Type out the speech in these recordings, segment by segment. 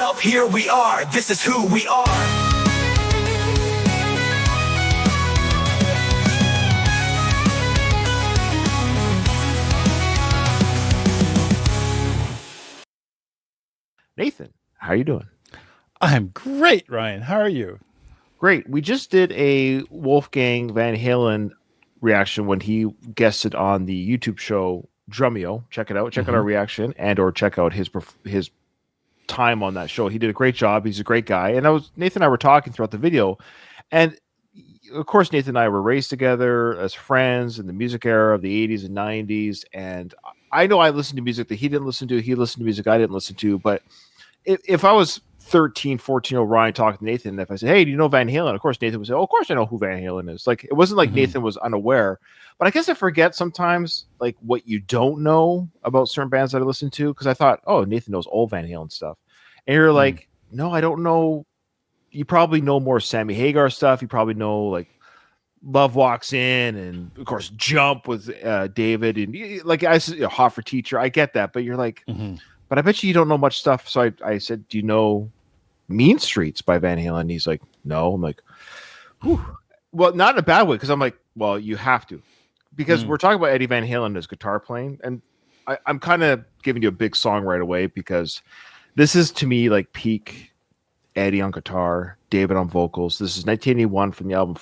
Well, here we are, this is who we are. Nathan, how are you doing? I'm great, Ryan. How are you? Great. We just did a Wolfgang Van Halen reaction when he guested on the YouTube show Drumeo. Check it out. Check out our reaction or check out his time on that show. He did a great job. He's a great guy. And Nathan and I were talking throughout the video. And of course, Nathan and I were raised together as friends in the music era of the 80s and 90s. And I know I listened to music that he didn't listen to. He listened to music I didn't listen to. But if I was 13, 14-year-old Ryan talking to Nathan, if I said, hey, do you know Van Halen? Of course, Nathan would say, oh, of course I know who Van Halen is. Like, it wasn't like Nathan was unaware. But I guess I forget sometimes, like, what you don't know about certain bands that I listen to. Because I thought, oh, Nathan knows all Van Halen stuff. And you're like, no, I don't know. You probably know more Sammy Hagar stuff. You probably know, like, Love Walks In, and of course Jump with David, and like Hot for Teacher. I get that, but you're like, but I bet you don't know much stuff. So I said, do you know Mean Streets by Van Halen? And he's like, no. I'm like, whew. Well, not in a bad way, because I'm like, well, you have to, because we're talking about Eddie Van Halen and his guitar playing, and I'm kind of giving you a big song right away, because this is to me like peak Eddie on guitar, David on vocals. This is 1981 from the album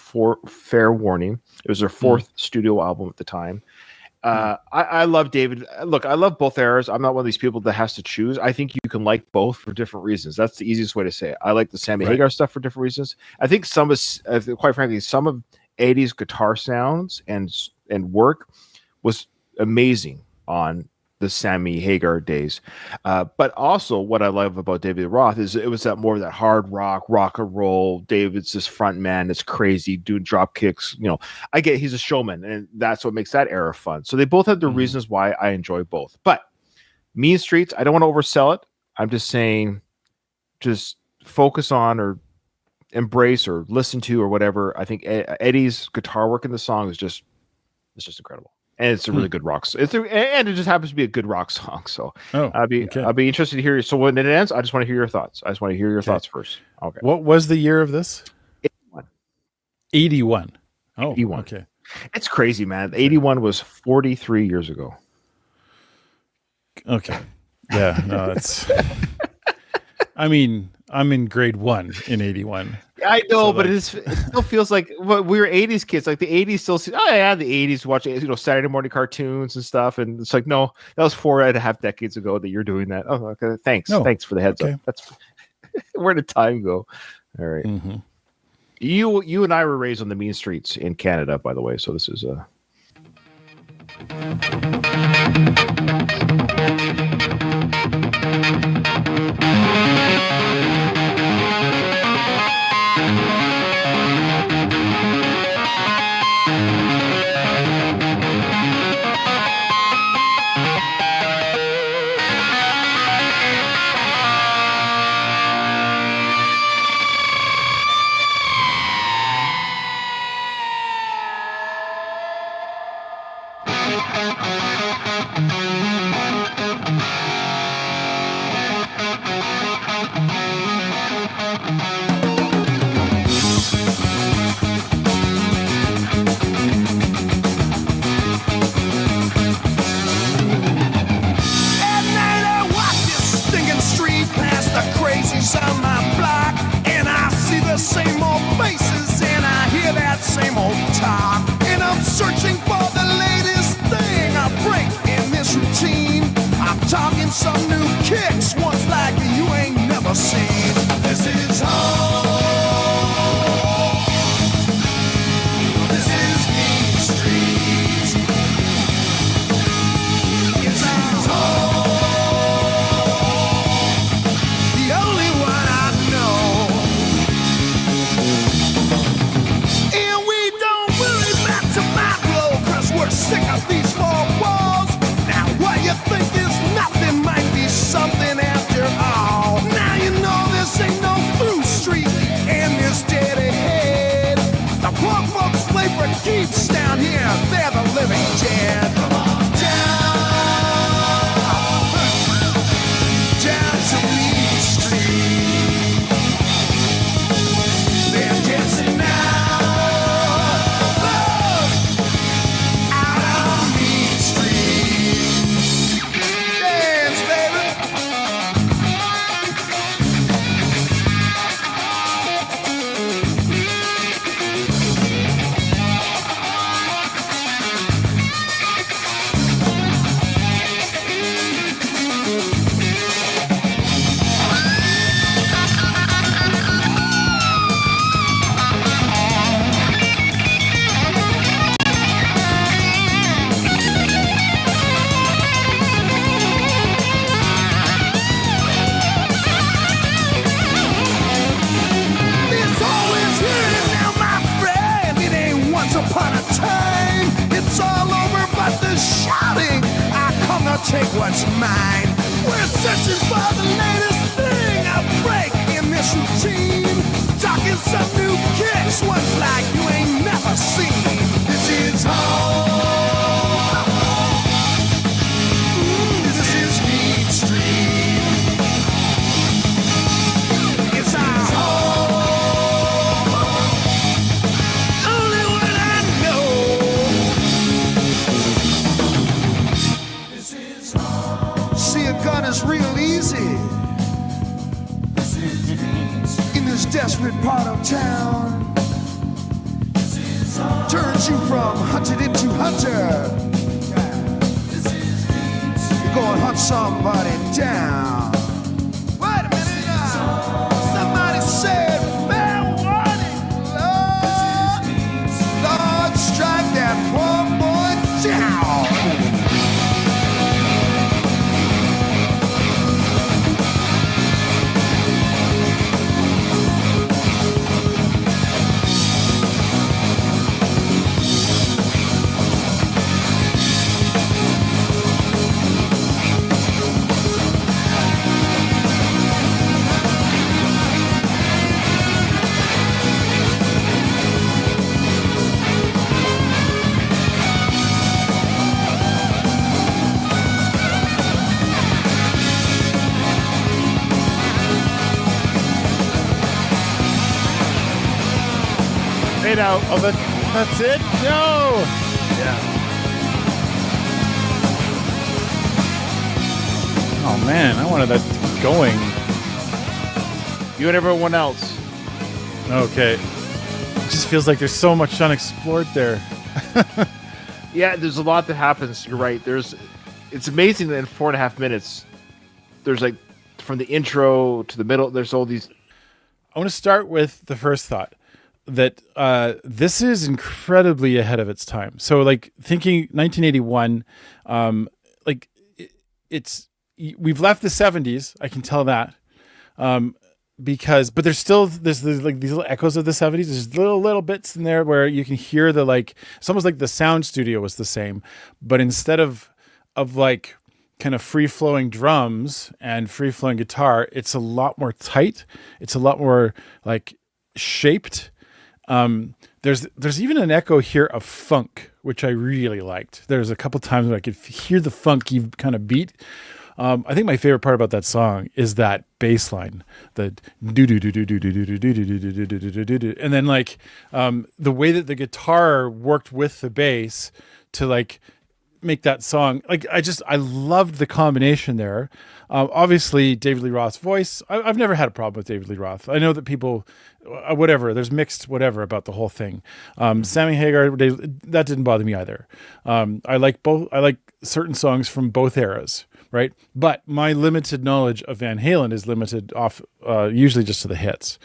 Fair Warning. It was their fourth studio album at the time. I love David. Look, I love both eras. I'm not one of these people that has to choose. I think you can like both for different reasons. That's the easiest way to say it. I like the Sammy Hagar stuff for different reasons. I think quite frankly, some of Eddie's guitar sounds and work was amazing on the Sammy Hagar days. But also what I love about David Roth is it was that more of that hard rock and roll. David's this front man that's crazy, doing drop kicks. You know, I get he's a showman, and that's what makes that era fun. So they both have their reasons why I enjoy both. But Mean Streets, I don't want to oversell it. I'm just saying, just focus on or embrace or listen to or whatever. I think Eddie's guitar work in the song is just incredible. And it's a really good rock song. And it just happens to be a good rock song. So I'll be interested to hear. So when it ends, I just want to hear your thoughts. I just want to hear your thoughts first. Okay. What was the year of this? 81. Oh, 81. Okay. It's crazy, man. 81 was 43 years ago. Okay. Yeah. No, it's. I mean, I'm in grade 1 in 81. I know, so but it still feels like we were 80s kids. Like the 80s still see, oh yeah, the 80s watch, Saturday morning cartoons and stuff. And it's like, no, that was 4.5 decades ago that you're doing that. Oh, okay. Thanks. No. Thanks for the heads up. That's where did time go? All right. You and I were raised on the mean streets in Canada, by the way. So this is on my block, and I see the same old faces, and I hear that same old talk, and I'm searching for the latest thing I break in this routine. I'm talking some new kicks, ones like you ain't never seen. This is home. This is Mean Streets. This is home. The only one I know. this desperate part of town turns you from hunted into hunter. You go and hunt somebody down. Wait a minute now. Somebody said fair warning, Lord. Lord, strike that poor boy down. Out. Oh, that's it? No! Yeah. Oh, man, I wanted that to keep going. You and everyone else. Okay. It just feels like there's so much unexplored there. Yeah, there's a lot that happens. You're right. It's amazing that in 4.5 minutes, there's like from the intro to the middle, there's all these. I want to start with the first thought. That this is incredibly ahead of its time. So, like thinking 1981, we've left the 70s. I can tell that but there's like these little echoes of the 70s. There's little bits in there where you can hear it's almost like the sound studio was the same, but instead of like kind of free flowing drums and free flowing guitar, it's a lot more tight. It's a lot more like shaped. There's even an echo here of funk, which I really liked. There's a couple times where I could hear the funky kind of beat. I think my favorite part about that song is that bass line, the do do do do do do do do do do do do do, and then like the way that the guitar worked with the bass to like make that song. Like I loved the combination there. Obviously, David Lee Roth's voice. I've never had a problem with David Lee Roth. I know that people, whatever. There's mixed whatever about the whole thing. Sammy Hagar, that didn't bother me either. I like both. I like certain songs from both eras, right? But my limited knowledge of Van Halen is limited off usually just to the hits.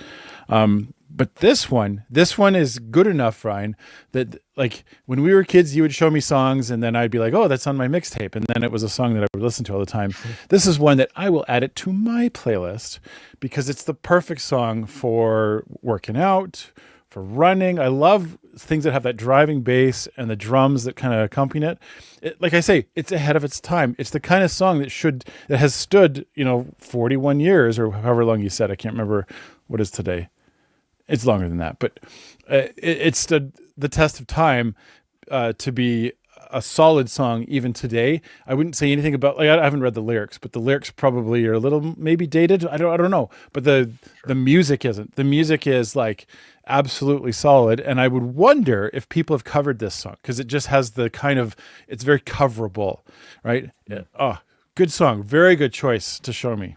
But this one is good enough, Ryan, that like when we were kids, you would show me songs and then I'd be like, oh, that's on my mixtape. And then it was a song that I would listen to all the time. This is one that I will add it to my playlist because it's the perfect song for working out, for running. I love things that have that driving bass and the drums that kind of accompany it. Like I say, it's ahead of its time. It's the kind of song that has stood, 41 years or however long you said. I can't remember what is today. It's longer than that, but it stood the test of time to be a solid song even today. I wouldn't say anything about I haven't read the lyrics, but the lyrics probably are a little maybe dated. I don't know, but the music isn't. The music is like absolutely solid, and I would wonder if people have covered this song because it just has the kind of it's very coverable, right? Yeah. Oh, good song, very good choice to show me.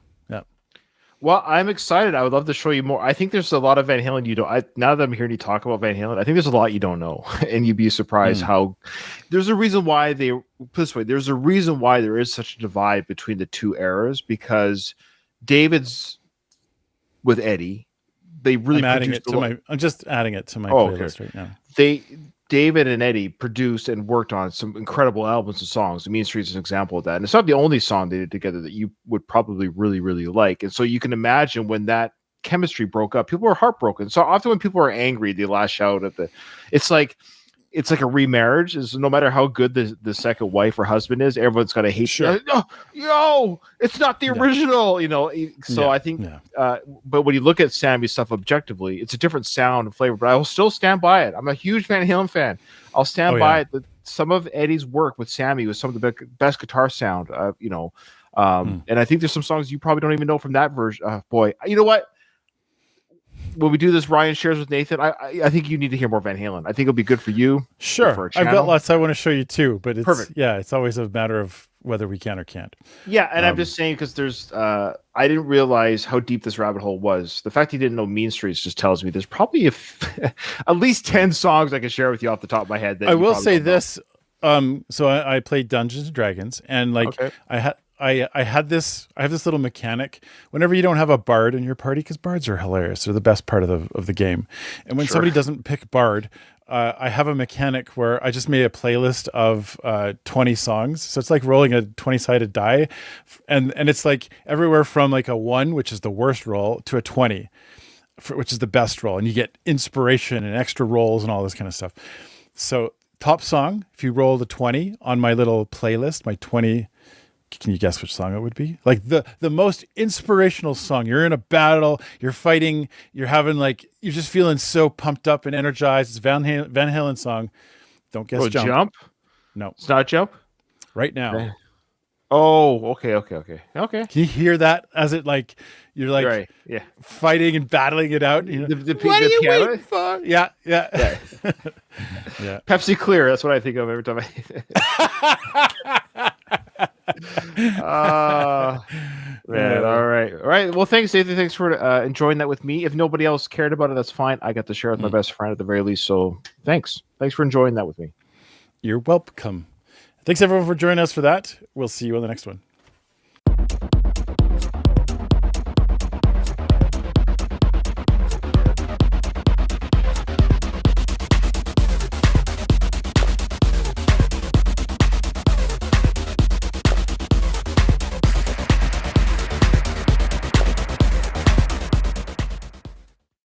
Well, I'm excited. I would love to show you more. I think there's a lot of Van Halen you don't. Now that I'm hearing you talk about Van Halen, I think there's a lot you don't know, and you'd be surprised how. There's a reason why put this way. There's a reason why there is such a divide between the two eras because David's with Eddie. They really I'm just adding it to my playlist right now. David and Eddie produced and worked on some incredible albums and songs. The Mean Streets is an example of that. And it's not the only song they did together that you would probably really, really like. And so you can imagine when that chemistry broke up, people were heartbroken. So often when people are angry, they lash out at it's like a remarriage. Is no matter how good the second wife or husband is, everyone's got to hate. Sure. It's not the original, So I think, but when you look at Sammy's stuff objectively, it's a different sound and flavor. But I will still stand by it. I'm a huge Van Halen fan. I'll stand by it. That some of Eddie's work with Sammy was some of the best guitar sound. And I think there's some songs you probably don't even know from that version. Boy, you know what? when we do this Ryan shares with Nathan, I think you need to hear more Van Halen. I think it'll be good for you. Sure. For I've got lots I want to show you too, but it's Perfect. Yeah, it's always a matter of whether we can or can't. Yeah, and I'm just saying because there's I didn't realize how deep this rabbit hole was. The fact he didn't know Mean Streets just tells me there's probably at least 10 songs I can share with you off the top of my head. That I will say this. So I played Dungeons and Dragons, and Okay. I have this little mechanic whenever you don't have a bard in your party, because bards are hilarious. They're the best part of the game. And when somebody doesn't pick bard, I have a mechanic where I just made a playlist of 20 songs. So it's like rolling a 20-sided die, and it's like everywhere from like a 1, which is the worst roll, to a 20, which is the best roll, and you get inspiration and extra rolls and all this kind of stuff. So top song, if you roll the 20 on my little playlist, my 20. Can you guess which song it would be? Like the most inspirational song. You're in a battle, you're fighting, you're just feeling so pumped up and energized. It's Van Halen song. Don't guess Jump. No. It's not Jump? Right now. Oh, okay. Can you hear that as it you're right. Yeah. fighting and battling it out? You know? What are you waiting for? Yeah. Yeah. Pepsi Clear. That's what I think of every time man. All right. Well, thanks, Nathan. Thanks for enjoying that with me. If nobody else cared about it, that's fine. I got to share with my best friend at the very least. So thanks for enjoying that with me. You're welcome. Thanks everyone for joining us for that. We'll see you on the next one.